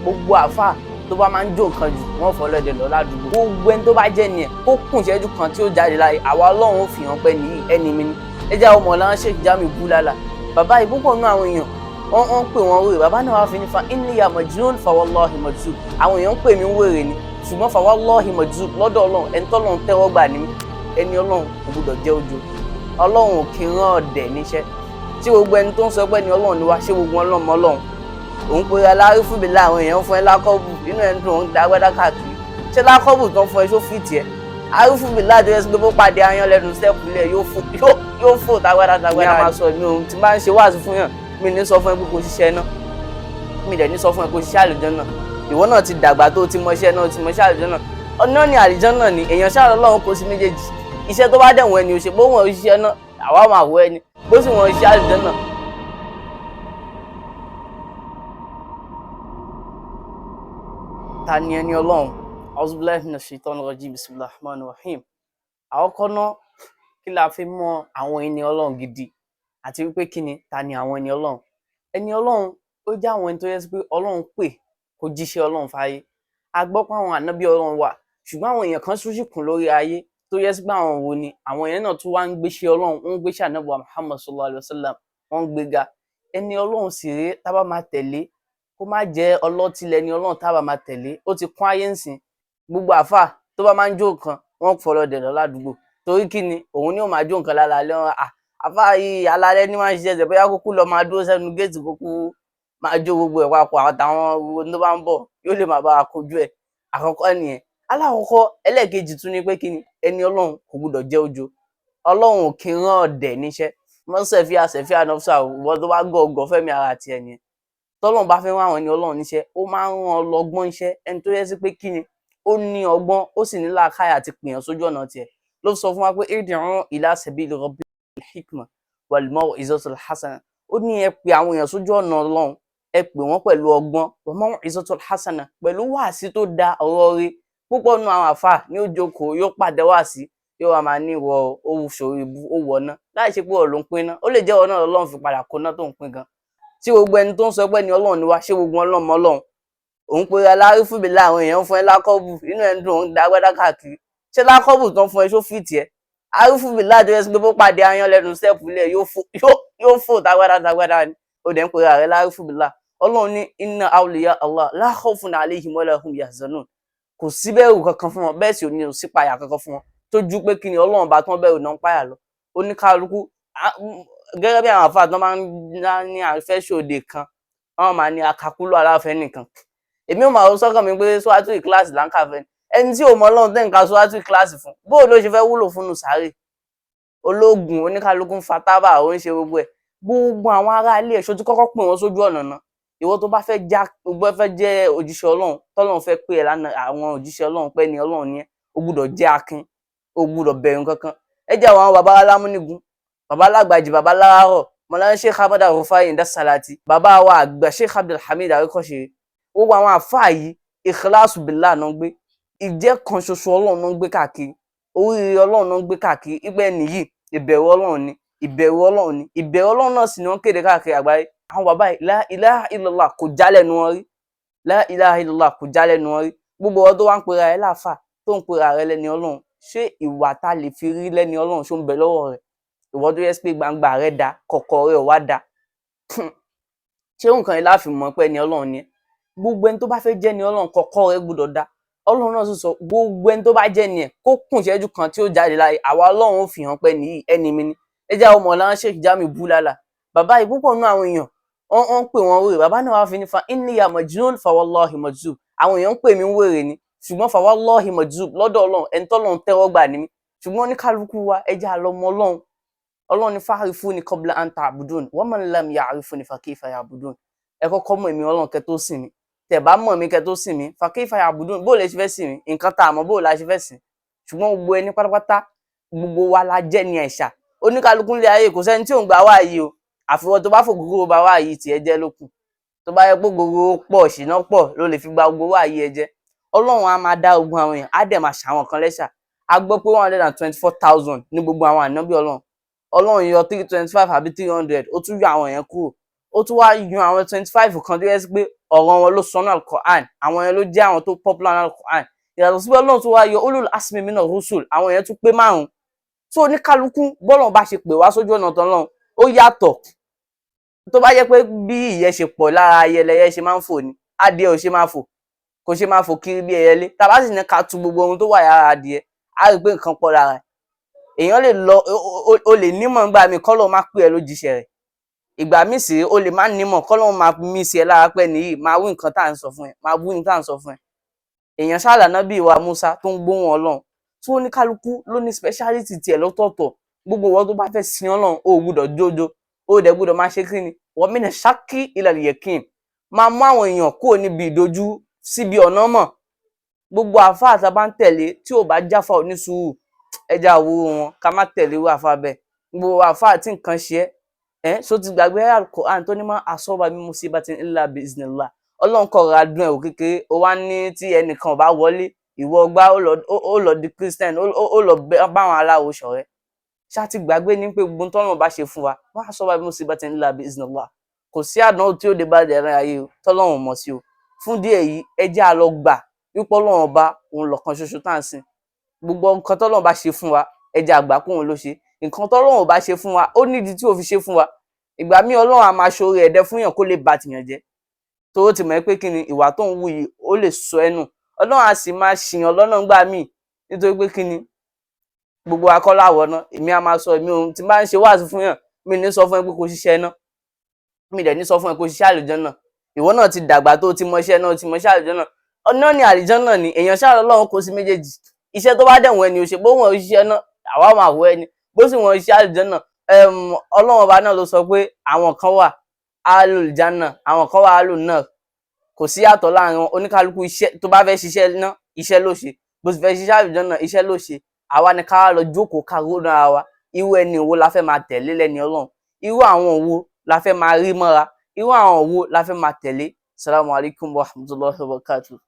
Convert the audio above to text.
gbogbo àfà tó bá máa ń jó nǹkan jù wọ́n fọlọ́dẹ lọ ládùúgbò. Gbogbo ẹni tó bá jẹ́ ni ẹ̀ kó kùn ìṣẹ́jú kan tí ó jáde láyé àwa Ọlọ́run ó fi hàn pé nìyí ẹni mi ni. Ẹ jẹ́ ọmọ ọ̀la Sheikh Jami Bulala bàbá yìí púpọ̀ nínú àwọn èèyàn wọ́n ń pè wọ́n wèrè bàbá náà wá fi ní fa inniya majnun fa wallahi majzub. Àwọn èèyàn ń pè mí wèrè ni ṣùgbọ́n fa wallahi majzub lọ́dọ̀ Ọlọ́run ẹni tọ́lọ́run tẹ́wọ́ gbà ní ẹni Ọlọ́run kò gbọdọ̀ jẹ́ ojo. Ọlọ́run ò kí ń rán ọ̀dẹ̀ níṣẹ́. Tí gbogbo ẹni tó ń sọ pé ni Ọlọ́run ni wá ṣé gbogbo Ọlọ́run mọ́ Ọlọ́run òun pe alárí fún mi láwọn èèyàn fún ẹ lákọ́bù nínú ẹni tó ń dágbádá káàkiri ṣé lákọ́bù tán fún ẹ ṣó fìtì ẹ arí fún mi láti ẹ sí pé bó pàdé ayan lẹ́nu sẹ́ẹ̀pù lẹ̀ yóò fò tágbádá ní a máa sọ mi òun ti máa ń ṣe wáàsí fún yàn mi ní sọ fún ẹ pé kò ṣiṣẹ́ náà mi dẹ̀ ní sọ fún ẹ kò ṣiṣẹ́ àlùjànnà ìwọ náà ti dàgbà tó ti mọṣẹ́ náà ti mọṣẹ́ àlùjànnà ọ̀nà ni àlùjànnà ni èèyàn ṣáà Ọlọ́run kò sí méjèèjì iṣẹ́ tó bá dẹ̀ wọ́n ẹni ò ṣe bó wọn ṣiṣẹ́ náà àwa máa wọ ẹni bó sì wọn ṣiṣẹ́ àlùjànnà. Tani Eni Olohun auzubillahi minash shaitanir rajim bismillahir rahmanir rahim. Àkọ́kọ́ náà kí la fi mọ àwọn ẹni Ọlọ́run gidi àti wípé kí ni ta ni àwọn ẹni Ọlọ́run. Ẹni Ọlọ́run ó jẹ́ àwọn ẹni tó yẹ sí pé Ọlọ́run pè kó jíṣẹ́ Ọlọ́run fáyé. A gbọ́ pé àwọn ànábì Ọlọ́run wà ṣùgbọ́n àwọn èèyàn kan ṣúṣì kún lórí ayé tó yẹ sí pé àwọn wo ni àwọn èèyàn náà tún wá ń gbéṣẹ́ Ọlọ́run wọ́n ń gbéṣẹ́ ànábì Muhammad sallallahu alaihi wasallam wọ́n ń gbéga. Ẹni Ọlọ́run sì rèé tá bá máa tẹ̀lé kó má jẹ́ ọlọ́tí lẹni Ọlọ́run tá bá máa tẹ̀lé ó ti kún ayé ńsìn gbogbo àfà tó bá máa ń jó nǹkan wọ́n fọlọ́dẹ lọ ládùúgbò torí kí ni òun ni ó máa jó nǹkan lálẹ́ wọn àfà yìí alálẹ́ ní máa ń ṣiṣẹ́ bóyá kúkú lọ máa dúró sẹ́nu géètì kúkú máa jó gbogbo ẹ̀ papọ̀ àtàwọn gbogbo tó bá ń bọ̀ yóò lè máa bá a kojú ẹ̀ àkọ́kọ́ nìyẹn. Alákọ̀ọ́kọ́ ẹlẹ́ẹ̀kejì tún ni pé kí ni ẹni Ọlọ́run kò gbọdọ̀ jẹ́ ojo. Ọlọ́run ò kí ń rán ọ̀dẹ̀ níṣẹ́ mọ́sẹ̀fíà nọ́fṣà wọ́n tó bá gọ̀ fẹ́mi ara tiẹ̀ nìyẹn. Tọ́lọ́run bá fẹ́ rán àwọn ẹni Ọlọ́run níṣẹ́ ó máa ń rán ọlọ́gbọ́n iṣẹ́ ẹni tó yẹ sí pé kí ni ó ní ọgbọ́n ó sì ní làákàyè àti pèèyàn sójú ọ̀nà tiẹ̀ ló sọ fún wa pé id'u ila sabili rabbika bil hikma wal maw'izatil hasana. Ó ní ẹ pè àwọn èèyàn sójú ọ̀nà Ọlọ́run ẹ pè wọ́n pẹ̀lú ọgbọ́n wal maw'izatil hasana pẹ̀lú wáàsí tó da ọ̀rọ̀ rí púpọ̀ nínú àwọn àfà ní ó jókòó yóò pàdé wáàsí yóò wá máa ní ìwọ owó ṣòro ìbú ó wọ̀ náà láì ṣe pé ọ̀ ló ń pín náà ó lè jẹ́ ọ̀nà Ọlọ́run fi padà kó náà tó ń pín gan. Tí gbogbo ẹni tó ń sọ pé ni Ọlọ́run ni wá ṣé gbogbo Ọlọ́run mọ́ Ọlọ́run òun pe alárí fún mi láwọn èèyàn fún ẹ lákọ́bù nínú ẹni tó ń dágbádá káàkiri ṣé lákọ́bù tán fún ẹ ṣó fìtì ẹ arí fún mi láti ẹ sí pé bó pàdé ayan lẹ́nu sẹ́ẹ̀pù lẹ̀ yóò fò tágbádá ni ó dẹ̀ ń pe ààrẹ lárí fún mi lá. Ọlọ́run ní inna awliya Allah la khawfun alayhim wa la hum yahzanun kò sí bẹ̀rù kankan fún wọn bẹ́ẹ̀ sì ò ní sí páyà kankan fún wọn tó ju pé kí ni Ọlọ́run bá tán bẹ̀rù náà ń páyà lọ. Oníkálukú gẹ́gẹ́ bí àwọn àfáà tó máa ń ní àfẹ́ ṣòde kan wọ́n máa ní akakúlọ̀ aláfẹ́ nìkan èmi ò máa sọ́kàn mi pé sọ́wátú ìkíláàsì láǹkà fẹ́ ẹni tí ò mọ Ọlọ́run tẹ́ nǹkan sọ́wátú ìkíláàsì fún bóò ló ṣe fẹ́ wúlò fún nùsáré ológun oníkálukú ń fa tábà ó ń ṣe gbogbo ẹ̀ gbogbo àwọn ará ilé ẹ̀ṣọ́ tí kọ́kọ́ pè wọ́n sójú ọ̀nà náà ìwọ tó bá fẹ́ jẹ́ òjíṣẹ́ Ọlọ́run tọ́lọ́run fẹ́ pè ẹ́ lánàá àwọn òjíṣẹ́ Ọlọ́run pé ni Ọlọ́run ni ẹ́ o gbúdọ̀ jẹ́ akin o gbúdọ̀ bẹ̀rù kankan ẹ jẹ́ àwọn baba alámúnigun baba alágbàjì baba alárọ̀ mọ̀lánà Sheikh Ahmad Rufai Ndasalati baba wa àgbà Sheikh Abdul Arikoserere gbogbo àwọn àfáà yìí ikhlasu billah náà gbé ìjẹ́ kan ṣoṣo Ọlọ́run náà gbé káàkiri oríire Ọlọ́run náà gbé káàkiri ìgbẹ́ nìyí ìbẹ̀rù Ọlọ́run ni ìbẹ̀rù Ọlọ́run ni ìbẹ̀rù Ọlọ́run náà sì ni wọ́n kéde káàkiri àgbáyé àwọn bàbá yìí la ilaha illallah kò jálẹ̀nu wọn rí la ilaha illallah kò jálẹ̀nu wọn rí gbogbo ọdún tó wá ń pera ẹ láàfà tó ń pera rẹ lẹ́ni Ọlọ́run ṣé ìwà tá lè fi rí lẹ́ni Ọlọ́run ṣó ń bẹ lọ́wọ́ rẹ̀ ìwọ tó yẹ pé gbangba rẹ da kọ̀kọ̀ rẹ ò wá da ṣé nǹkan yìí láàfin mọ̀ pé ni Ọlọ́run ni gbogbo ẹni tó bá fẹ́ jẹ́ ni Ọlọ́run kọ̀kọ̀ rẹ gbọ́dọ̀ da Ọlọ́run náà sì sọ gbogbo ẹni tó bá jẹ́ ni ẹ̀ kó kùn ìṣẹ́jú kan tí ó jáde láyé àwa Ọlọ́run ó fi hàn pé nìyí ẹni mi ni. Ẹ jẹ́ ọmọ ọ̀la Sheikh Jami Bulala bàbá yìí púpọ̀ nínú àwọn èèyàn wọ́n ń pè wọ́n wèrè bàbá náà wá fi ní fa inniya majnun fa wallahi majzub àwọn èèyàn ń pè mí wèrè ni ṣùgbọ́n fa wallahi majzub lọ́dọ̀ Ọlọ́run ẹni tọ́lọ́run tẹ́wọ́ gbà ní mi ṣùgbọ́n oníkálukú wa ẹ jẹ́ àlọ́mọ Ọlọ́run ní fa'rifuni qabla an ta'budun wa man lam ya'rifuni fa kayfa ya'budun ẹ kọ́kọ́ mọ̀ èmi Ọlọ́run kẹ́ tó sìn mí tẹ́ bá mọ̀ mí kẹ́ tó sìn mí fa kayfa ya'budun bó lè ṣe fẹ́ sìn mí nǹkan tá a mọ̀ bó la ṣe fẹ́ sìn ṣùgbọ́n gbogbo ẹni pátápátá gbogbo wa la jẹ́ ní ẹ̀ṣà oníkálukú lé ayé kò sẹ́ni tí ò ń gbà wá yìí o àfiwọ́ tó bá fògógó bá wá yìí tiẹ̀ jẹ́ lókun tó bá yẹ pé gbogbo pọ̀ ṣìnà pọ̀ ló lè fi gba gbogbo wá yìí ẹ jẹ́ Ọlọ́run á máa dá ogun àwọn èèyàn á dẹ̀ máa ṣàwọn kan lẹ́ṣà a gbọ́ pé 124,000 ní gbogbo àwọn ànábì Ọlọ́run yọ 325 àbí 300 ó tún yọ àwọn èèyàn kúrò ó tún wá yan àwọn 25 kan tó yẹ sí pé ọ̀rọ̀ wọn ló sọnù al-Qur'an, àwọn yẹn ló jẹ́ àwọn tó popular ní al-Qur'an. Ìyàtọ̀ sí pé Ọlọ́run tún wá yọ ulul asmi mina rusul, àwọn yẹn tún pé 5. So oníkálukú bọ́lọ̀ bá ṣe pè wá sójú ọ̀nà tọ́lọ́run ó yàtọ̀. Tó bá jẹ́ pé bí ìyẹn ṣe pọ̀ lára ayẹlẹyẹ ṣe máa ń fò ní, adìẹ ò ṣe máa fò, kò ṣe máa fò kiri bí ẹyẹlé. Tá bá sì ní ká tu gbogbo ohun tó wà lára adìẹ, á rí pé nǹkan pọ̀ lára ẹ̀. Èèyàn lè lọ, o lè nímọ̀ nígbà míì k'Ọlọ́run má pè ẹ́ lójíṣẹ́ rẹ̀. Ìgbà míì sì o lè má nímọ̀ k'Ọlọ́run máa mí sí ẹ lára pé nìyí máa wí nǹkan tá à ń sọ fún ẹ, máa wí nǹkan tá à ń sọ fún ẹ. Èèyàn ṣáà l'Ànábì wa Musa tó ń gbóhùn Ọlọ́run, tí oníkálukú ló ní speciality tiẹ̀ lọ́tọ̀ọ̀tọ̀. Gbogbo ìwọ tó bá fẹ́ sin Ọlọ́run o ò gbúdọ̀ jójo, o dẹ̀ gbúdọ̀ máa ṣe kí ni wa mina shakki ilal yakin, máa mú àwọn èèyàn kúrò níbi ìdojú síbi ọ̀nà mọ̀. Gbogbo àfáà tá bá ń tẹ̀lé tí ò bá jáfà onísùúrù, ẹja àwòrò wọn ká má tẹ̀lé irú àfáà bẹ́ẹ̀. Gbogbo àfáà tí nǹkan ṣe ẹ́ so ti gbàgbé al-Qur'an tó ní ma asaba min musibatin illa bi iznillah. Ọlọ́run kọ̀ ra dùn ẹ̀wò kékeré, ó wá ní tí ẹnìkan ò bá wọlé, ìwọ gbá ó lọ di Christian, ó lọ bá àwọn aláwo ṣọ̀rẹ́. Ṣá ti gbàgbé ní pé gbogbo tọ́lọ́run bá ṣe fún wa, ma asaba min musibatin illa bi iznillah. Kò sí àdánwò tí ó dé bá dẹ̀rẹ́ ayé o, tọ́lọ́run mọ̀ sí o. Fún díẹ̀ yìí, ẹ jẹ́ á lọ gbà wípé Ọlọ́run ọba òun lọ̀kan ṣoṣo tá à ń sìn. Gbogbo nǹkan tọ́lọ́run bá ṣe fún wa, ẹ jẹ́ á gbà pé òun ló ṣe. Nǹkan tọ́lọ́run ò bá ṣe fún wa, ó nídìí tí ó fi ṣe fún wa. Ìgbà míì Ọlọ́run á máa ṣoore ẹ̀dẹ̀ fún yàn kó lè ba tìyàn jẹ́. Tó ti mọ̀ pé kí ni ìwà tó ń wù yìí ó lè sọ ẹ́ nù. Ọlọ́run á sì máa ṣìyàn lọ́nà ńgbà míì nítorí pé kí ni gbogbo wa kọ́ la wọ̀ná. Èmi á máa sọ, èmi ò tí bá ń ṣe wáàsí fún yàn, mi ní sọ fún ẹ pé kó ṣiṣẹ́ náà. Mi dẹ̀ ní sọ fún ẹ kó ṣiṣẹ́ àlùjánnà. Ìwọ náà ti dàgbà tó ti mọ iṣẹ́ náà, ti mọ iṣẹ́ àlùjánnà. Ọ̀nà ni àlùjánnà ni èèyàn ṣáà Ọlọ́run kó sí méjèèjì. Iṣẹ́ tó bá dẹ̀ wọ́n ẹni ò ṣe, bó wọ́n iṣẹ́ náà àwa máa wọ ẹni, bó sì wọ́n iṣẹ́ àlùjánnà. Ọlọ́run ọba náà ló sọ pé àwọn kan wà ahlul janna, àwọn kan wà ahlun nar. Kò sí yàtọ̀ láàrin wọn. Oníkálukú iṣẹ́ tó bá fẹ́ ṣiṣẹ́ náà, iṣẹ́ ló ṣe. Bó sì fẹ́ ṣiṣẹ́ àlùjánnà, iṣẹ́ ló ṣe. Àwa ni ká wá lọ jókòó ká ronú ara wa. Irú ẹni wo la fẹ́ máa tẹ̀lé lẹ́ni Ọlọ́run? Irú àwọn wo la fẹ́ máa rí mọ́ra? Irú àwọn wo la fẹ́ máa tẹ̀lé? Assalamu alaikum wa rahmatullahi wa barakatuh.